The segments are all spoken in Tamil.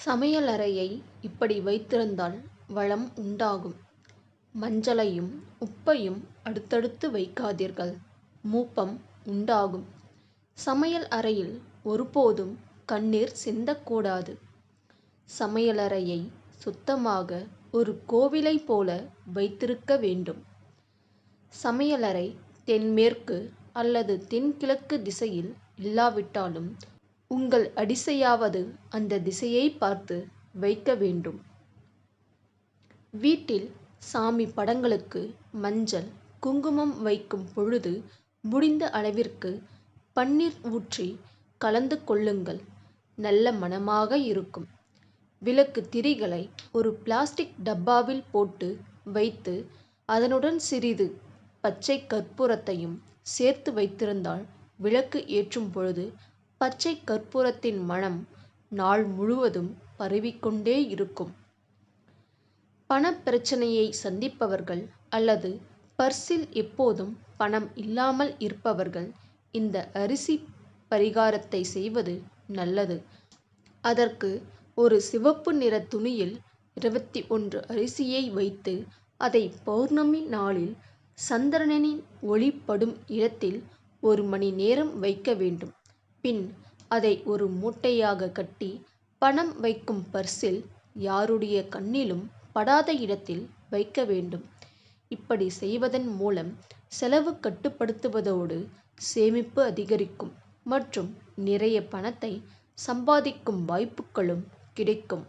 சமையலறையை இப்படி வைத்திருந்தால் வளம் உண்டாகும். மஞ்சளையும் உப்பையும் அடுத்தடுத்து வைக்காதீர்கள், மூப்பம் உண்டாகும். சமையல் அறையில் ஒருபோதும் கண்ணீர் சிந்தக்கூடாது. சமையலறையை சுத்தமாக ஒரு கோவிலைப் போல வைத்திருக்க வேண்டும். சமையலறை தென்மேற்கு அல்லது தென்கிழக்கு திசையில் இல்லாவிட்டாலும் உங்கள் அடிசையாவது அந்த திசையை பார்த்து வைக்க வேண்டும். வீட்டில் சாமி படங்களுக்கு மஞ்சள் குங்குமம் வைக்கும் பொழுது முடிந்த அளவிற்கு பன்னீர் ஊற்றி கலந்து கொள்ளுங்கள். நல்ல மணமாக இருக்கும். விளக்கு திரிகளை ஒரு பிளாஸ்டிக் டப்பாவில் போட்டு வைத்து அதனுடன் சிறிது பச்சை கற்பூரத்தையும் சேர்த்து வைத்திருந்தால் விளக்கு ஏற்றும் பொழுது பச்சை கற்பூரத்தின் மணம் நாள் முழுவதும் பரவிக்கொண்டே இருக்கும். பணப்பிரச்சனையை சந்திப்பவர்கள் அல்லது பர்சில் எப்போதும் பணம் இல்லாமல் இருப்பவர்கள் இந்த அரிசி பரிகாரத்தை செய்வது நல்லது. அதற்கு ஒரு சிவப்பு நிற துணியில் 21 அரிசியை வைத்து அதை பௌர்ணமி நாளில் சந்திரனின் ஒளி படும் இடத்தில் 1 மணி நேரம் வைக்க வேண்டும். பின் அதை ஒரு மூட்டையாக கட்டி பணம் வைக்கும் பர்சில் யாருடைய கண்ணிலும் படாத இடத்தில் வைக்க வேண்டும். இப்படி செய்வதன் மூலம் செலவு கட்டுப்படுத்துவதோடு சேமிப்பு அதிகரிக்கும் மற்றும் நிறைய பணத்தை சம்பாதிக்கும் வாய்ப்புகளும் கிடைக்கும்.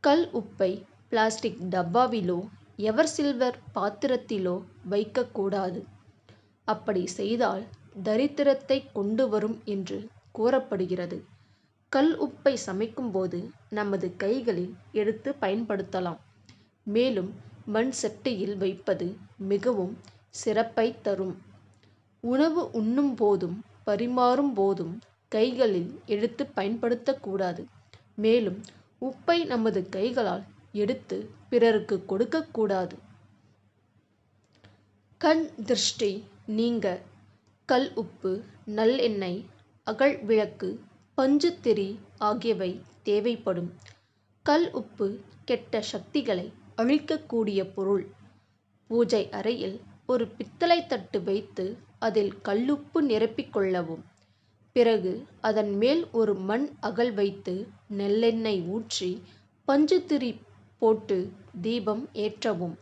கல் உப்பை பிளாஸ்டிக் டப்பாவிலோ எவர் சில்வர் பாத்திரத்திலோ வைக்கக்கூடாது. அப்படி செய்தால் தரித்திரத்தை கொண்டு வரும் என்று கூறப்படுகிறது. கல் உப்பை சமைக்கும்போது நமது கைகளில் எடுத்து பயன்படுத்தலாம். மேலும் மண் சட்டியில் வைப்பது மிகவும் சிறப்பை தரும். உணவு உண்ணும் போதும் பரிமாறும் போதும் கைகளில் எடுத்து பயன்படுத்தக்கூடாது. மேலும் உப்பை நமது கைகளால் எடுத்து பிறருக்கு கொடுக்கக்கூடாது. கண் திருஷ்டி நீங்க கல் உப்பு, நல்லெண்ணெய், அகல் விளக்கு, பஞ்சுத்திரி ஆகியவை தேவைப்படும். கல் உப்பு கெட்ட சக்திகளை அழிக்கக்கூடிய பொருள். பூஜை அறையில் ஒரு பித்தளை தட்டு வைத்து அதில் கல்லுப்பு நிரப்பிக் கொள்ளவும். பிறகு அதன் மேல் ஒரு மண் அகல் வைத்து நல்லெண்ணெய் ஊற்றி பஞ்சுத்திரி போட்டு தீபம் ஏற்றவும்.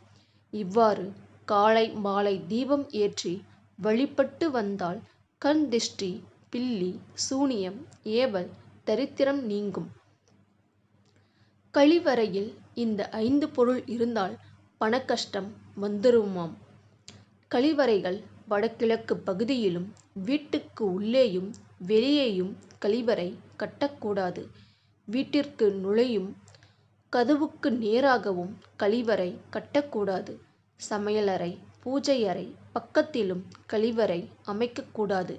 இவ்வாறு காலை மாலை தீபம் ஏற்றி வழிபட்டு வந்தால் கண் திஷ்டி, பில்லி, சூனியம், ஏவல், தரித்திரம் நீங்கும். கழிவறையில் இந்த 5 பொருள் இருந்தால் பணக்கஷ்டம் வந்துருமாம். கழிவறைகள் வடகிழக்கு பகுதியிலும் வீட்டுக்கு உள்ளேயும் வெளியேயும் கழிவறை கட்டக்கூடாது. வீட்டிற்கு நுழையும் கதவுக்கு நேராகவும் கழிவறை கட்டக்கூடாது. சமையலறை, பூஜை அறை பக்கத்திலும் கழிவறை அமைக்கக்கூடாது.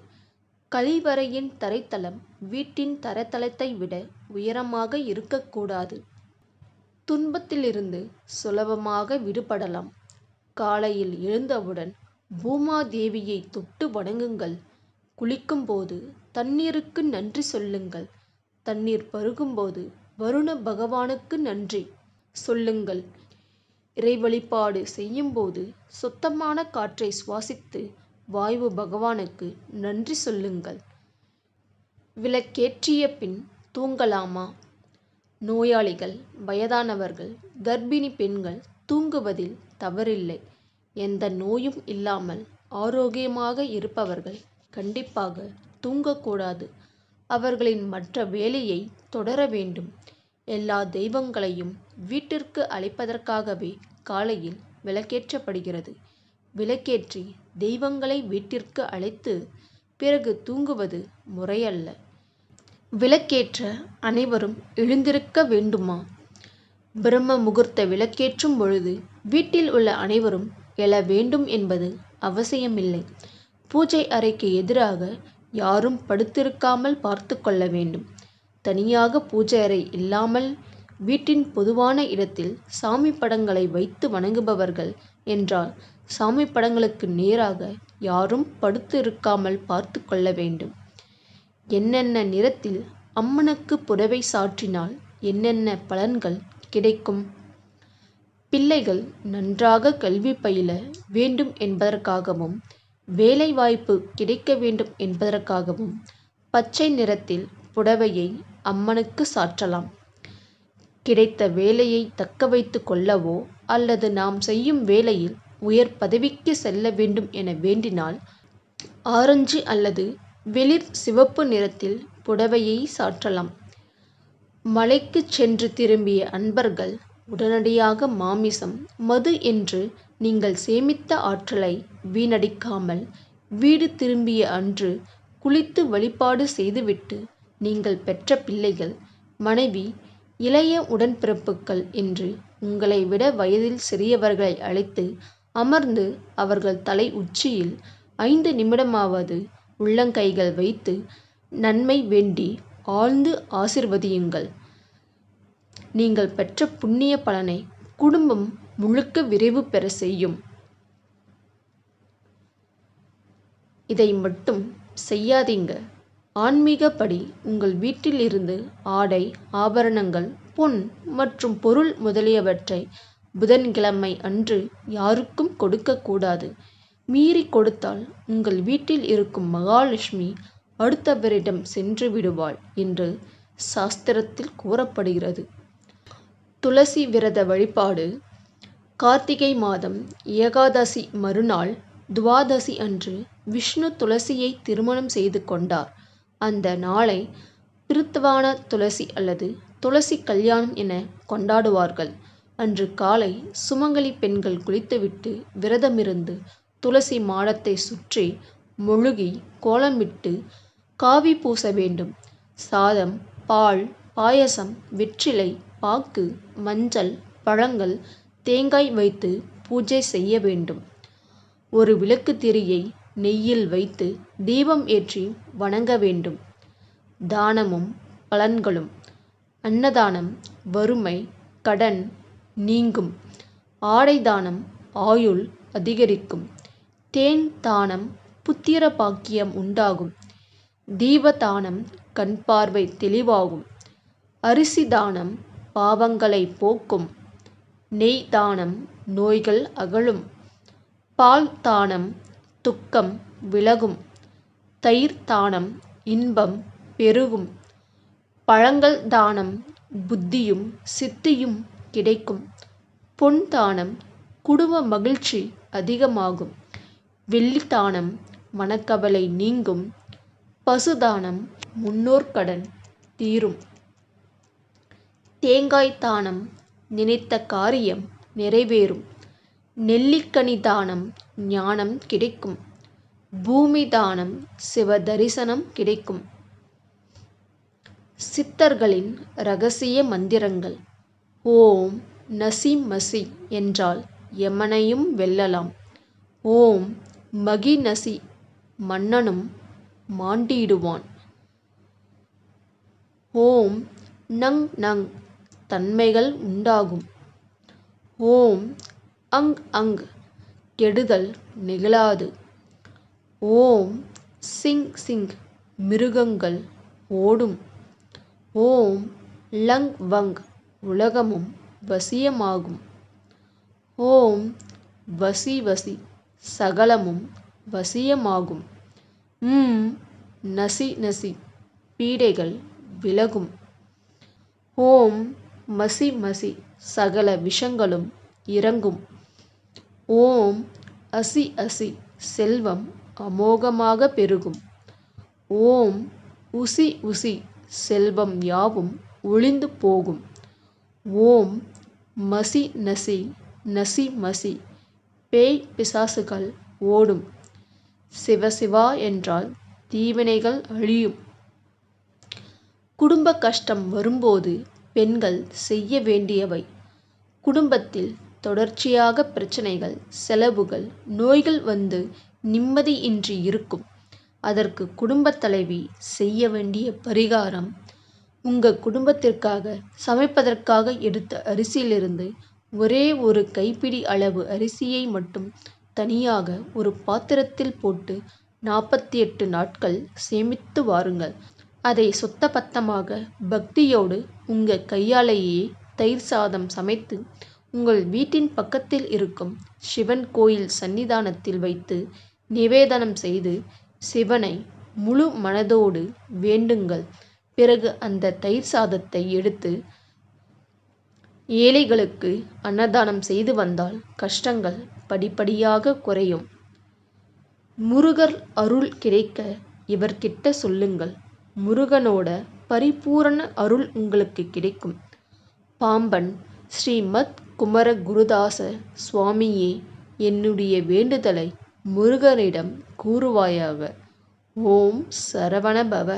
கழிவறையின் தரைத்தளம் வீட்டின் தரைத்தளத்தை விட உயரமாக இருக்கக்கூடாது. துன்பத்திலிருந்து சுலபமாக விடுபடலாம். காலையில் எழுந்தவுடன் பூமாதேவியை தொட்டு வணங்குங்கள். குளிக்கும்போது தண்ணீருக்கு நன்றி சொல்லுங்கள். தண்ணீர் பருகும்போது வருண பகவானுக்கு நன்றி சொல்லுங்கள். இறை வழிபாடு செய்யும்போது சுத்தமான காற்றை சுவாசித்து வாயு பகவானுக்கு நன்றி சொல்லுங்கள். விளக்கேற்றிய பின் தூங்கலாமா? நோயாளிகள், வயதானவர்கள், கர்ப்பிணி பெண்கள் தூங்குவதில் தவறில்லை. எந்த நோயும் இல்லாமல் ஆரோக்கியமாக இருப்பவர்கள் கண்டிப்பாக தூங்கக்கூடாது. அவர்களின் மற்ற வேலையை தொடர வேண்டும். எல்லா தெய்வங்களையும் வீட்டிற்கு அழைப்பதற்காகவே காலையில் விளக்கேற்றப்படுகிறது. விளக்கேற்றி தெய்வங்களை வீட்டிற்கு அழைத்து பிறகு தூங்குவது முறையல்ல. விளக்கேற்ற அனைவரும் எழுந்திருக்க வேண்டுமா? பிரம்ம முகூர்த்த விளக்கேற்றும் பொழுது வீட்டில் உள்ள அனைவரும் எழ வேண்டும் என்பது அவசியமில்லை. பூஜை அறைக்கு எதிராக யாரும் படுத்திருக்காமல் பார்த்து கொள்ள வேண்டும். தனியாக பூஜை அறை இல்லாமல் வீட்டின் பொதுவான இடத்தில் சாமி படங்களை வைத்து வணங்குபவர்கள் என்றால் சாமி படங்களுக்கு நேராக யாரும் படுத்து இருக்காமல் பார்த்து கொள்ள வேண்டும். என்னென்ன நிறத்தில் அம்மனுக்கு புடவை சாற்றினால் என்னென்ன பலன்கள் கிடைக்கும்? பிள்ளைகள் நன்றாக கல்வி பயில வேண்டும் என்பதற்காகவும் வேலைவாய்ப்பு கிடைக்க வேண்டும் என்பதற்காகவும் பச்சை நிறத்தில் புடவையை அம்மனுக்கு சாற்றலாம். கிடைத்த வேலையை தக்க வைத்து கொள்ளவோ அல்லது நாம் செய்யும் வேலையில் உயர் பதவிக்கு செல்ல வேண்டும் என வேண்டினால் ஆரஞ்சு அல்லது வெளிர் சிவப்பு நிறத்தில் புடவையை சாற்றலாம். மலைக்கு சென்று திரும்பிய அன்பர்கள் உடனடியாக மாமிசம், மது என்று நீங்கள் சேமித்த ஆற்றலை வீணடிக்காமல் வீடு திரும்பிய அன்று குளித்து வழிபாடு செய்துவிட்டு நீங்கள் பெற்ற பிள்ளைகள், மனைவி, இளைய உடன்பிறப்புகள் என்று உங்களை விட வயதில் சிறியவர்களை அழைத்து அமர்ந்து அவர்கள் தலை உச்சியில் 5 நிமிடமாவது உள்ளங்கைகள் வைத்து நன்மை வேண்டி ஆழ்ந்து ஆசிர்வதியுங்கள். நீங்கள் பெற்ற புண்ணிய பலனை குடும்பம் முழுக்க விரைவு பெற செய்யும். இதை மட்டும் செய்யாதீங்க. ஆன்மீகப்படி உங்கள் வீட்டில் இருந்து ஆடை, ஆபரணங்கள், பொன் மற்றும் பொருள் முதலியவற்றை புதன்கிழமை அன்று யாருக்கும் கொடுக்கக்கூடாது. மீறி கொடுத்தால் உங்கள் வீட்டில் இருக்கும் மகாலட்சுமி அடுத்தவரிடம் சென்று விடுவாள் என்று சாஸ்திரத்தில் கூறப்படுகிறது. துளசி விரத வழிபாடு. கார்த்திகை மாதம் ஏகாதசி மறுநாள் துவாதசி அன்று விஷ்ணு துளசியை திருமணம் செய்து கொண்டார். அந்த நாளை பிருத்வான துளசி அல்லது துளசி கல்யாணம் என கொண்டாடுவார்கள். அன்று காலை சுமங்கலி பெண்கள் குளித்துவிட்டு விரதமிருந்து துளசி மாடத்தை சுற்றி மொழுகி கோலமிட்டு காவி பூச வேண்டும். சாதம், பால், பாயசம், வெற்றிலை பாக்கு, மஞ்சள், பழங்கள், தேங்காய் வைத்து பூஜை செய்ய வேண்டும். ஒரு விளக்கு திரியை நெய்யில் வைத்து தீபம் ஏற்றி வணங்க வேண்டும். தானமும் பலன்களும். அன்னதானம் வறுமை, கடன் நீங்கும். ஆடை தானம் ஆயுள் அதிகரிக்கும். தேன் தானம் புத்திர பாக்கியம் உண்டாகும். தீபதானம் கண் பார்வை தெளிவாகும். அரிசி தானம் பாவங்களை போக்கும். நெய் தானம் நோய்கள் அகலும். பால் தானம் துக்கம் விலகும். தயிர் தானம் இன்பம் பெருகும். பழங்கள் தானம் புத்தியும் சித்தியும் கிடைக்கும். பொன் தானம் குடும்ப மகிழ்ச்சி அதிகமாகும். வெள்ளி தானம் மனக்கவலை நீங்கும். பசுதானம் முன்னோர் கடன் தீரும். தேங்காய் தானம் நினைத்த காரியம் நிறைவேறும். நெல்லிக்கனி தானம் ஞானம் கிடைக்கும். பூமி தானம் சிவ தரிசனம் கிடைக்கும். சித்தர்களின் இரகசிய மந்திரங்கள். ஓம் நசி மசி என்றால் யமனையும் வெல்லலாம். ஓம் மகி நசி மன்னனும் மாண்டிடுவான். ஓம் நங் நங் தன்மைகள் உண்டாகும். ஓம் அங் அங் கெடுதல் நிகழாது. ஓம் சிங் சிங் மிருகங்கள் ஓடும். ஓம் லங் வங் உலகமும் வசியமாகும். ஓம் வசி வசி சகலமும் வசியமாகும். நசி நசி பீடைகள் விலகும். ஓம் மசி மசி சகல விஷங்களும் இறங்கும். ஓம் அசி அசி செல்வம் அமோகமாக பெருகும். ஓம் உசி உசி செல்வம் யாவும் ஒளிந்து போகும். ஓம் மசி நசி நசி மசி பேய் பிசாசுகள் ஓடும். சிவசிவா என்றால் தீவினைகள் அழியும். குடும்ப கஷ்டம் வரும்போது பெண்கள் செய்ய வேண்டியவை. குடும்பத்தில் தொடர்ச்சியாக பிரச்சனைகள், செலவுகள், நோய்கள் வந்து நிம்மதியின்றி இருக்கும். அதற்கு குடும்பத் தலைவி செய்ய வேண்டிய பரிகாரம், உங்கள் குடும்பத்திற்காக சமைப்பதற்காக எடுத்த அரிசியிலிருந்து ஒரே ஒரு கைப்பிடி அளவு அரிசியை மட்டும் தனியாக ஒரு பாத்திரத்தில் போட்டு 48 நாட்கள் சேமித்து வாருங்கள். அதை சுத்தபத்தமாக பக்தியோடு உங்கள் கையாலேயே தயிர் சாதம் சமைத்து உங்கள் வீட்டின் பக்கத்தில் இருக்கும் சிவன் கோயில் சன்னிதானத்தில் வைத்து நிவேதனம் செய்து சிவனை முழு மனதோடு வேண்டுங்கள். பிறகு அந்த தயிர் சாதத்தை எடுத்து ஏழைகளுக்கு அன்னதானம் செய்து வந்தால் கஷ்டங்கள் படிப்படியாக குறையும். முருகர் அருள் கிடைக்க இவர்கிட்ட சொல்லுங்கள். முருகனோட பரிபூரண அருள் உங்களுக்கு கிடைக்கும். பாம்பன் ஸ்ரீமத் குமர குருதாச சுவாமியே, என்னுடைய வேண்டுதலை முருகனிடம் கூறுவாயாக. ஓம் சரவண பவ.